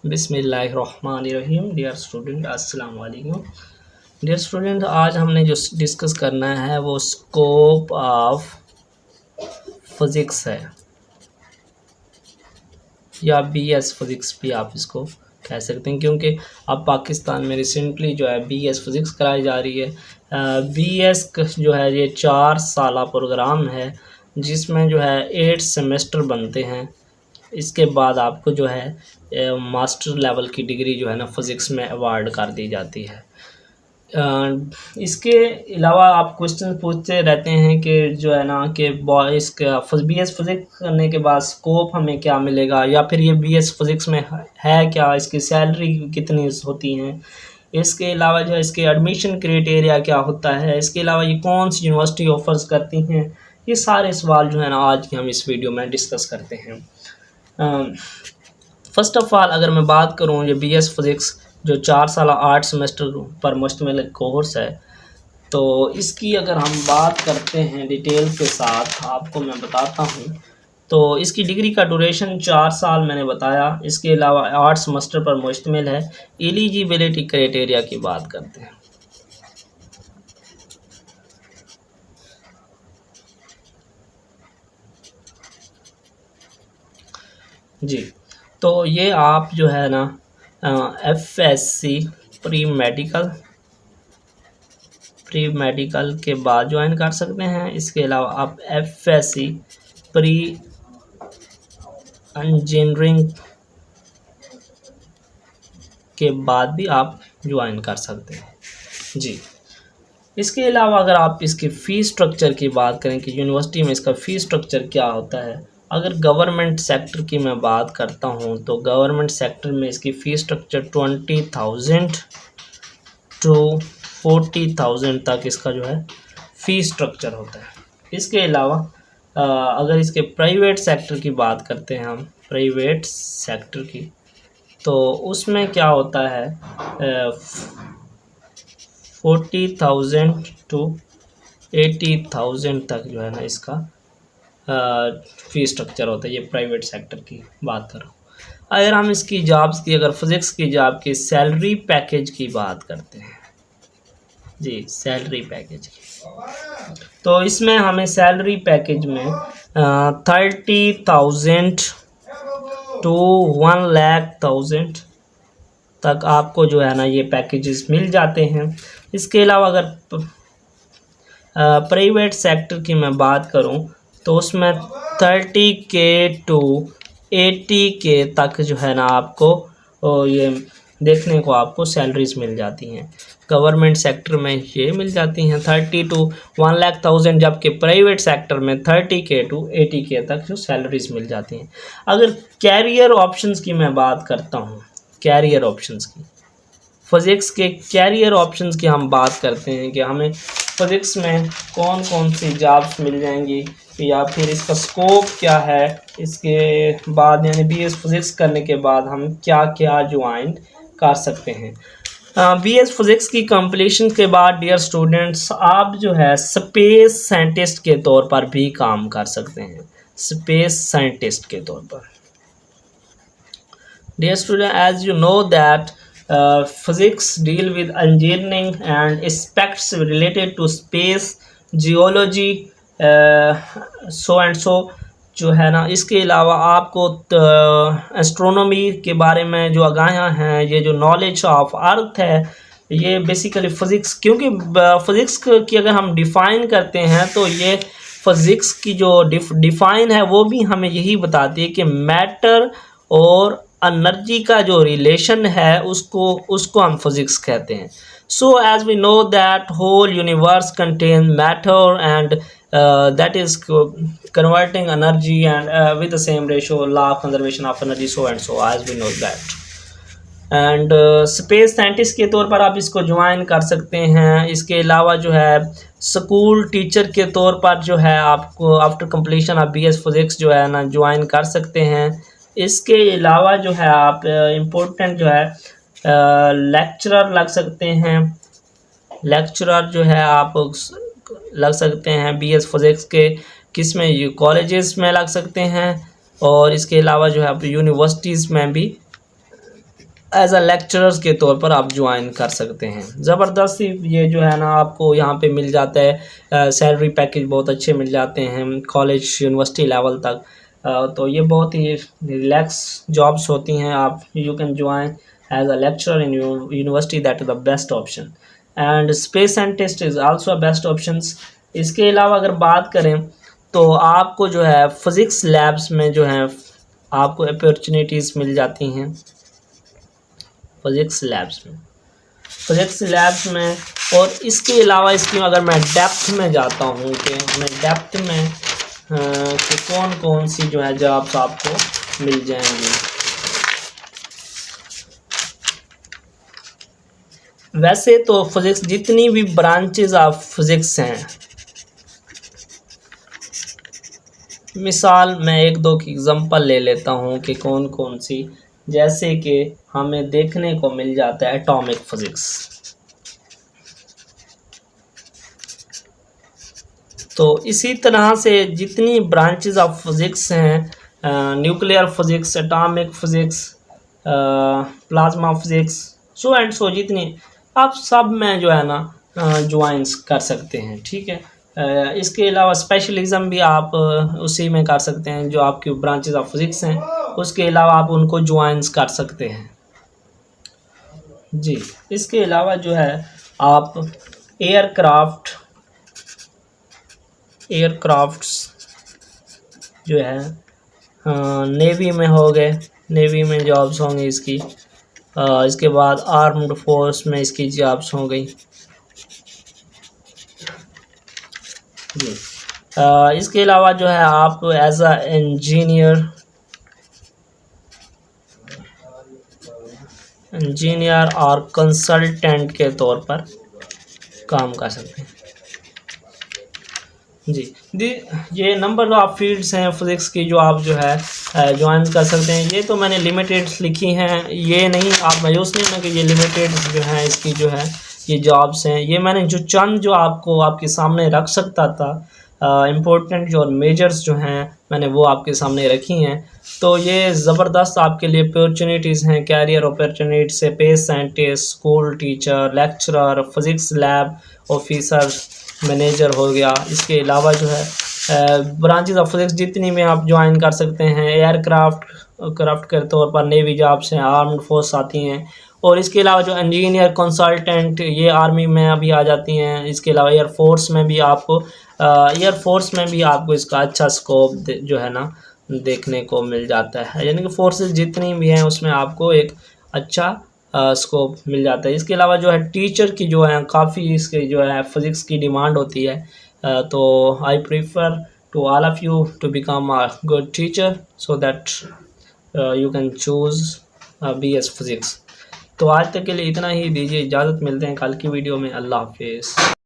बिस्मिल्लाहिर्रहमानिर्रहीम। Dear student, अस्सलाम वालेकुम। डियर स्टूडेंट, आज हमने जो डिस्कस करना है वो स्कोप ऑफ फिज़िक्स है, या बीएस फिज़िक्स भी आप इसको कह सकते हैं, क्योंकि अब पाकिस्तान में रिसेंटली जो है बीएस फिज़िक्स कराई जा रही है। बीएस जो है ये 4 साला प्रोग्राम है जिसमें जो है 8 सेमेस्टर बनते हैं। इसके बाद आपको जो है मास्टर लेवल की डिग्री जो है ना फ़िज़िक्स में अवार्ड कर दी जाती है। इसके अलावा आप क्वेश्चन पूछते रहते हैं कि जो है ना कि बॉयज़ का बीएस फिज़िक्स करने के बाद स्कोप हमें क्या मिलेगा, या फिर ये बीएस फिज़िक्स में है क्या, इसकी सैलरी कितनी होती हैं, इसके अलावा जो है इसके एडमिशन क्राइटेरिया क्या होता है, इसके अलावा ये कौन सी यूनिवर्सिटी ऑफर्स करती हैं, ये सारे सवाल जो है ना आज की हम इस वीडियो में डिस्कस करते हैं। फ़र्स्ट ऑफ़ ऑल अगर मैं बात करूँ, ये बीएस फिज़िक्स जो 4 साल 8 सेमेस्टर पर मुश्तमिल कोर्स है, तो इसकी अगर हम बात करते हैं डिटेल के साथ आपको मैं बताता हूँ। तो इसकी डिग्री का ड्यूरेशन 4 साल मैंने बताया। इसके अलावा 8 सेमेस्टर पर मुश्तमिल है। एलिजिबिलिटी क्राइटेरिया की बात करते हैं। जी, तो ये आप जो है ना एफएससी प्री मेडिकल के बाद ज्वाइन कर सकते हैं। इसके अलावा आप एफएससी प्री इंजीनियरिंग के बाद भी आप ज्वाइन कर सकते हैं। जी, इसके अलावा अगर आप इसकी फ़ीस स्ट्रक्चर की बात करें कि यूनिवर्सिटी में इसका फ़ीस स्ट्रक्चर क्या होता है, अगर गवर्नमेंट सेक्टर की मैं बात करता हूं तो गवर्नमेंट सेक्टर में इसकी फ़ीस स्ट्रक्चर 20,000 टू 40,000 तक इसका जो है फ़ीस स्ट्रक्चर होता है। इसके अलावा अगर इसके प्राइवेट सेक्टर की बात करते हैं हम, प्राइवेट सेक्टर की, तो उसमें क्या होता है 40,000 टू 80,000 तक जो है ना इसका फ़ीस स्ट्रक्चर होता है। ये प्राइवेट सेक्टर की बात कर रहा हूँ। अगर हम इसकी जॉब्स की, अगर फिज़िक्स की जॉब की सैलरी पैकेज की बात करते हैं, जी सैलरी पैकेज की, तो इसमें हमें सैलरी पैकेज में 30,000 टू 1,00,000 तक आपको जो है ना ये पैकेजेस मिल जाते हैं। इसके अलावा अगर प्राइवेट सेक्टर की मैं बात करूं तो उसमें 30K टू 80K तक जो है ना आपको ये देखने को आपको सैलरीज मिल जाती हैं। गवर्नमेंट सेक्टर में ये मिल जाती हैं 30 टू 1,00,000, जबकि प्राइवेट सेक्टर में 30K टू 80K तक जो सैलरीज मिल जाती हैं। अगर कैरियर ऑप्शंस की मैं बात करता हूँ, कैरियर ऑप्शंस की, फिज़िक्स के कैरियर ऑप्शंस की हम बात करते हैं कि हमें फिज़िक्स में कौन कौन सी जॉब्स मिल जाएंगी, या फिर इसका स्कोप क्या है, इसके बाद यानी बीएस फिज़िक्स करने के बाद हम क्या क्या ज्वाइन कर सकते हैं। बीएस फिज़िक्स की कंप्लीशन के बाद डियर स्टूडेंट्स आप जो है स्पेस साइंटिस्ट के तौर पर भी काम कर सकते हैं। स्पेस साइंटिस्ट के तौर पर dear student, as you know that physics deal with engineering and aspects related to space, geology, so and so जो है ना। इसके अलावा आपको एस्ट्रोनॉमी के बारे में जो आगाहियाँ हैं, ये जो नॉलेज ऑफ अर्थ है, ये बेसिकली फ़िज़िक्स, क्योंकि फ़िज़िक्स की अगर हम डिफ़ाइन करते हैं तो ये फ़िज़िक्स की जो डिफ़ाइन है वो भी हमें यही बताती है कि मैटर और एनर्जी का जो रिलेशन है उसको हम फिज़िक्स कहते हैं। So as we know that whole universe contain matter and that is converting energy and with the same ratio, law of conservation of energy, so and so as we know that. And space scientist के तौर पर आप इसको join कर सकते हैं। इसके अलावा जो है स्कूल टीचर के तौर पर जो है आपको after completion of BS physics जो है ना ज्वाइन कर सकते हैं। इसके अलावा जो है आप इम्पोर्टेंट जो है लेक्चरर लग सकते हैं। लेक्चरर जो है आप लग सकते हैं बीएस फिज़िक्स के किस में, कॉलेजेस में लग सकते हैं, और इसके अलावा जो है आप यूनिवर्सिटीज़ में भी एज अ लेक्चरर्स के तौर पर आप ज्वाइन कर सकते हैं। ज़बरदस्ती ये जो है ना आपको यहाँ पे मिल जाता है, सैलरी पैकेज बहुत अच्छे मिल जाते हैं कॉलेज यूनिवर्सिटी लेवल तक। तो ये बहुत ही रिलैक्स जॉब्स होती हैं। आप you can join as a lecturer in university, that is the best option. And space scientist is also best options. इसके अलावा अगर बात करें तो आपको जो है फिज़िक्स लैब्स में जो है आपको अपॉर्चुनिटीज़ मिल जाती हैं फिज़िक्स लैब्स में। और इसके अलावा इसकी अगर मैं डेप्थ में जाता हूँ कि मैं डेप्थ में कि कौन कौन सी जो है जॉब्स आपको मिल जाएंगी। वैसे तो फिज़िक्स जितनी भी ब्रांचेज ऑफ फिज़िक्स हैं, मिसाल मैं एक दो की एग्जांपल ले लेता हूँ कि कौन कौन सी, जैसे कि हमें देखने को मिल जाता है एटॉमिक फिज़िक्स। तो इसी तरह से जितनी ब्रांचेस ऑफ फिज़िक्स हैं, nuclear physics, atomic physics, plasma physics, so and सो, जितनी आप सब में जो है ना ज्वाइन कर सकते हैं। ठीक है। इसके अलावा स्पेशलिज्म भी आप उसी में कर सकते हैं जो आपकी ब्रांचेस ऑफ फिज़िक्स हैं, उसके अलावा आप उनको ज्वाइन कर सकते हैं जी। इसके अलावा जो है आप एयरक्राफ्ट्स जो है नेवी में हो गए, नेवी में जॉब्स होंगी इसकी। इसके बाद आर्म्ड फोर्स में इसकी जॉब्स हो गई जी। इसके अलावा जो है आप एज अ इंजीनियर और कंसल्टेंट के तौर पर काम कर सकते हैं जी। ये नंबर ऑफ फील्ड्स हैं फिज़िक्स की जो आप जो है ज्वाइन कर सकते हैं। ये तो मैंने लिमिटेड लिखी हैं, ये नहीं आप मायूस नहीं होना कि ये लिमिटेड जो है इसकी जो है ये जॉब्स हैं। ये मैंने जो चंद जो आपको आपके सामने रख सकता था, इम्पोर्टेंट जो मेजर्स जो हैं मैंने वो आपके सामने रखी हैं। तो ये ज़बरदस्त आपके लिए अपॉर्चुनिटीज़ हैं, career opportunities, space scientist, school teacher, lecturer, physics lab officer, manager हो गया। इसके अलावा जो है ब्रांचेस ऑफ फिज़िक्स जितनी में आप ज्वाइन कर सकते हैं। एयरक्राफ्ट के तौर पर नेवी जॉब्स हैं, आर्म्ड फोर्स आती हैं। और इसके अलावा जो इंजीनियर कंसल्टेंट ये आर्मी में अभी आ जाती हैं। इसके अलावा एयरफोर्स में भी आपको इसका अच्छा स्कोप जो है ना देखने को मिल जाता है। यानी कि फोर्सेस जितनी भी हैं उसमें आपको एक अच्छा स्कोप मिल जाता है। इसके अलावा जो है टीचर की जो है काफ़ी इसके जो है फिज़िक्स की डिमांड होती है। तो I prefer to all of you to become a good teacher so that you can choose BS physics. तो आज तक के लिए इतना ही, दीजिए इजाज़त, मिलते हैं कल की वीडियो में। अल्लाह हाफिज़।